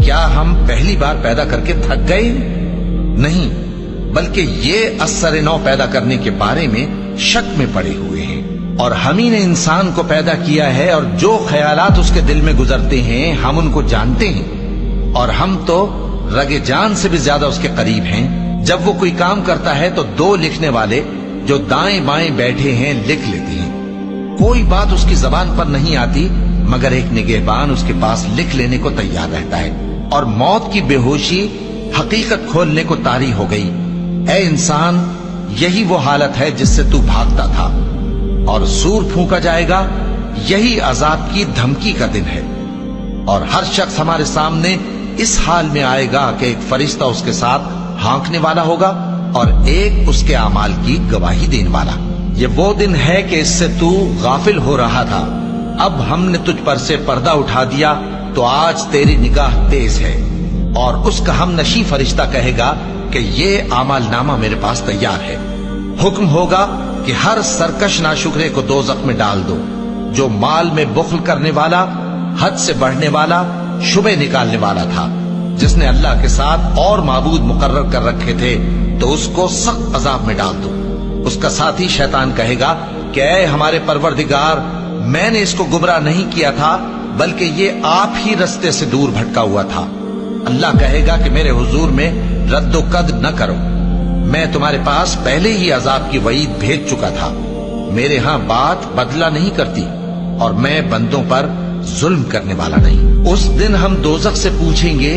کیا ہم پہلی بار پیدا کر کے تھک گئے؟ نہیں، بلکہ یہ اثر نو پیدا کرنے کے بارے میں شک میں پڑے ہوئے ہیں۔ اور ہم ہی نے انسان کو پیدا کیا ہے، اور جو خیالات اس کے دل میں گزرتے ہیں ہم ان کو جانتے ہیں، اور ہم تو رگ جان سے بھی زیادہ اس کے قریب ہیں۔ جب وہ کوئی کام کرتا ہے تو دو لکھنے والے جو دائیں بائیں بیٹھے ہیں لکھ لیتے ہیں۔ کوئی بات اس کی زبان پر نہیں آتی مگر ایک نگہبان اس کے پاس لکھ لینے کو تیار رہتا ہے۔ اور موت کی بے ہوشی حقیقت کھولنے کو طاری ہو گئی۔ اے انسان، یہی وہ حالت ہے جس سے تو بھاگتا تھا، اور سور پھونکا جائے گا، یہی عذاب کی دھمکی کا دن ہے۔ اور ہر شخص ہمارے سامنے اس حال میں آئے گا کہ ایک فرشتہ اس کے ساتھ ہانکنے والا ہوگا اور ایک اس کے اعمال کی گواہی دینے والا۔ یہ وہ دن ہے کہ اس سے تو غافل ہو رہا تھا، اب ہم نے تجھ پر سے پردہ اٹھا دیا تو آج تیری نگاہ تیز ہے۔ اور اس کا ہم نشی فرشتہ کہے گا کہ یہ اعمال نامہ میرے پاس تیار ہے۔ حکم ہوگا کہ ہر سرکش ناشکرے کو دوزخ میں ڈال دو، جو مال میں بخل کرنے والا، حد سے بڑھنے والا، شبے نکالنے والا تھا، جس نے اللہ کے ساتھ اور معبود مقرر کر رکھے تھے، تو اس کو سخت عذاب میں ڈال دو۔ اس کا ساتھی شیطان کہے گا کہ اے ہمارے پروردگار، میں نے اس کو گمراہ نہیں کیا تھا بلکہ یہ آپ ہی رستے سے دور بھٹکا ہوا تھا۔ اللہ کہے گا کہ میرے حضور میں رد و قد نہ کرو، میں تمہارے پاس پہلے ہی عذاب کی وعید بھیج چکا تھا۔ میرے ہاں بات بدلہ نہیں کرتی، اور میں بندوں پر ظلم کرنے والا نہیں۔ اس دن ہم دوزخ سے پوچھیں گے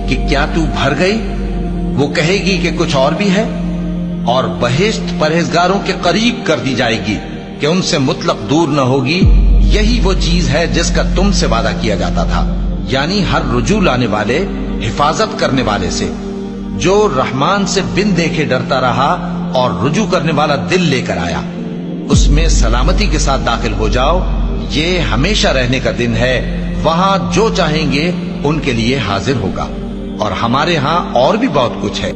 کہ کیا تو بھر گئی؟ وہ کہے گی کہ کچھ اور بھی ہے۔ اور بہشت پرہیزگاروں کے قریب کر دی جائے گی کہ ان سے مطلق دور نہ ہوگی۔ یہی وہ چیز ہے جس کا تم سے وعدہ کیا جاتا تھا، یعنی ہر رجوع لانے والے، حفاظت کرنے والے سے، جو رحمان سے بن دیکھے ڈرتا رہا اور رجوع کرنے والا دل لے کر آیا، اس میں سلامتی کے ساتھ داخل ہو جاؤ۔ یہ ہمیشہ رہنے کا دن ہے، وہاں جو چاہیں گے ان کے لیے حاضر ہوگا، اور ہمارے ہاں اور بھی بہت کچھ ہے۔